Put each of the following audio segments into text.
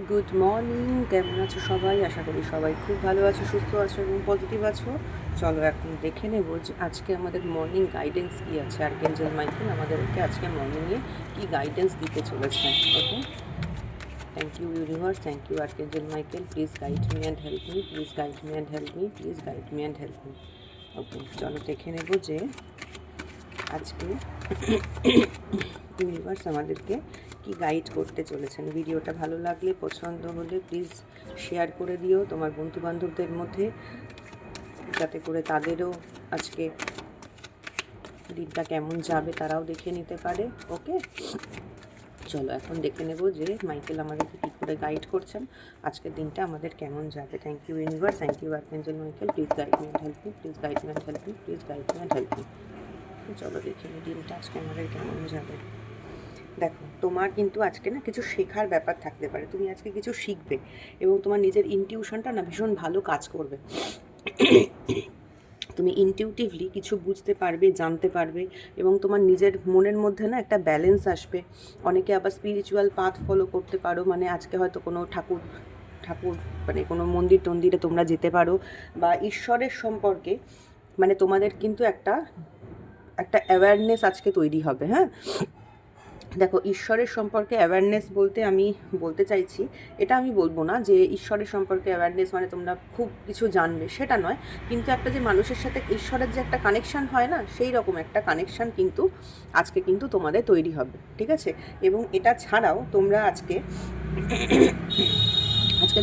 Good morning, কেমন আছো সবাই? আশা করি সবাই খুব ভালো আছো, সুস্থ আছো এবং পজিটিভ আছো। চলো এখন দেখে নেব যে আজকে আমাদের মর্নিং গাইডেন্স কী আছে। আর্কেঞ্জেল মাইকেল আমাদেরকে আজকে মর্নিংয়ে কী গাইডেন্স দিতে চলেছে। Okay, thank you universe, thank you archangel Michael, please guide me and help me, please guide me and help me, please guide me and help me. Okay, চলো দেখে নেব যে আজকে ইউনিভার্স আমাদেরকে কি গাইড করতে চলেছেন। ভিডিওটা ভালো লাগলে, পছন্দ হলে প্লিজ শেয়ার করে দিও তোমার বন্ধুবান্ধবদের মধ্যে, যাতে করে তাদেরও আজকে দিনটা কেমন যাবে তারাও দেখে নিতে পারে। ওকে, চলো এখন দেখে নেব যে মাইকেল আমাদেরকে কী করে গাইড করছেন, আজকের দিনটা আমাদের কেমন যাবে। Thank you universe, thank you archangel Michael, please guide me and help me, please guide me and help me, please guide me and help me. চলো দেখে নিই দিনটা আজকে আমাদের কেমন যাবে। দেখো, তোমার কিন্তু আজকে না কিছু শেখার ব্যাপার থাকতে পারে, তুমি আজকে কিছু শিখবে এবং তোমার নিজের ইনটিউশনটা না ভীষণ ভালো কাজ করবে। তুমি ইনটিউটিভলি কিছু বুঝতে পারবে, জানতে পারবে এবং তোমার নিজের মনের মধ্যে না একটা ব্যালেন্স আসবে। অনেকে আবার স্পিরিচুয়াল পাথ ফলো করতে পারো, মানে আজকে হয়তো কোনো ঠাকুর ঠাকুর মানে কোনো মন্দির টন্দিরে তোমরা যেতে পারো, বা ঈশ্বরের সম্পর্কে মানে তোমাদের কিন্তু একটা একটা অ্যাওয়ারনেস আজকে তৈরি হবে। হ্যাঁ, দেখো, ঈশ্বরের সম্পর্কে অ্যাওয়ারনেস বলতে আমি বলতে চাইছি, এটা আমি বলবো না যে ঈশ্বরের সম্পর্কে অ্যাওয়ারনেস মানে তোমরা খুব কিছু জানবে, সেটা নয়, কিন্তু একটা যে মানুষের সাথে ঈশ্বরের যে একটা কানেকশান হয় না, সেই রকম একটা কানেকশান কিন্তু আজকে কিন্তু তোমাদের তৈরি হবে। ঠিক আছে, এবং এটা ছাড়াও তোমরা আজকে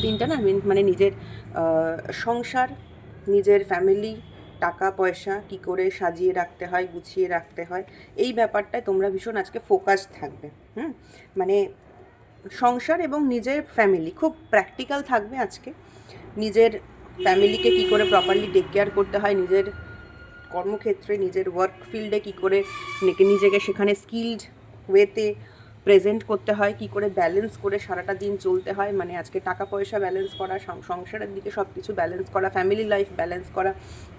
দিনটা না মানে নিজের সংসার, নিজের ফ্যামিলি, টাকা পয়সা কী করে সাজিয়ে রাখতে হয়, গুছিয়ে রাখতে হয়, এই ব্যাপারটায় তোমরা ভীষণ আজকে ফোকাস থাকবে। মানে সংসার এবং নিজের ফ্যামিলি খুব প্র্যাকটিক্যাল থাকবে আজকে। নিজের ফ্যামিলিকে কী করে প্রপারলি টেক কেয়ার করতে হয়, নিজের কর্মক্ষেত্রে, নিজের ওয়ার্ক ফিল্ডে কী করে নিজেকে সেখানে স্কিলড ওয়েতে প্রেজেন্ট করতে হয়, কী করে ব্যালেন্স করে সারাটা দিন চলতে হয়, মানে আজকে টাকা পয়সা ব্যালেন্স করা, সংসারের দিকে সব কিছু ব্যালেন্স করা, ফ্যামিলি লাইফ ব্যালেন্স করা,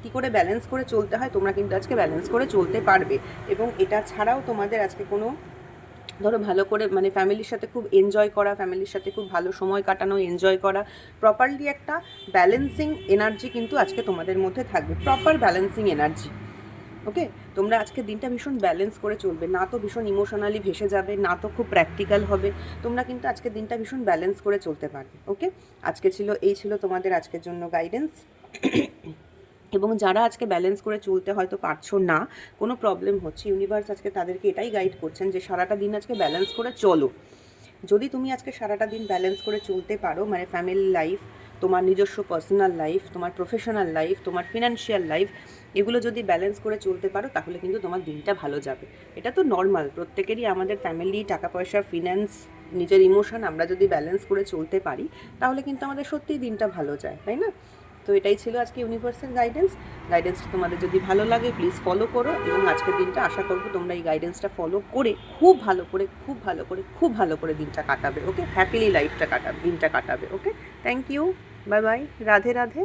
কী করে ব্যালেন্স করে চলতে হয় তোমরা কিন্তু আজকে ব্যালেন্স করে চলতে পারবে। এবং এটা ছাড়াও তোমাদের আজকে কোনো ধরো ভালো করে মানে ফ্যামিলির সাথে খুব এনজয় করা, ফ্যামিলির সাথে খুব ভালো সময় কাটানো, এনজয় করা, প্রপারলি একটা ব্যালেন্সিং এনার্জি কিন্তু আজকে তোমাদের মধ্যে থাকবে, প্রপার ব্যালেন্সিং এনার্জি। ওকে, তোমরা আজকে দিনটা ভীষণ ব্যালেন্স করে চলবে, না তো ভীষণ ইমোশনালি ভেসে যাবে, না তো খুব প্র্যাকটিক্যাল হবে, তোমরা কিন্তু আজকে দিনটা ভীষণ ব্যালেন্স করে চলতে পারবে। ওকে, আজকে এই ছিল তোমাদের আজকের জন্য গাইডেন্স। এবং যারা আজকে ব্যালেন্স করে চলতে হয়তো পারছো না, কোনো প্রবলেম হচ্ছে, ইউনিভার্স আজকে তাদেরকে এটাই গাইড করছেন যে সারাটা দিন আজকে ব্যালেন্স করে চলো। যদি তুমি আজকে সারাটা দিন ব্যালেন্স করে চলতে পারো, মানে ফ্যামিলি লাইফ, তোমার নিজস্ব পার্সোনাল লাইফ, তোমার প্রফেশনাল লাইফ, তোমার ফিনান্সিয়াল লাইফ, এগুলো যদি ব্যালেন্স করে চলতে পারো তাহলে কিন্তু তোমার দিনটা ভালো যাবে। এটা তো নর্মাল, প্রত্যেকেরই আমাদের ফ্যামিলি, টাকা পয়সা, ফিন্যান্স, নিজের ইমোশন আমরা যদি ব্যালেন্স করে চলতে পারি তাহলে কিন্তু আমাদের সত্যিই দিনটা ভালো যায়, তাই না? তো এটাই ছিল আজকে ইউনিভার্সাল গাইডেন্সটা তোমাদের যদি ভালো লাগে প্লিজ ফলো করো, এবং আজকের দিনটা আশা করবো তোমরা এই গাইডেন্সটা ফলো করে খুব ভালো করে খুব ভালো করে খুব ভালো করে দিনটা কাটাবে। ওকে, হ্যাপিলি লাইফটা কাটাবে, দিনটা কাটাবে। Okay, thank you, bye bye, Radhe Radhe.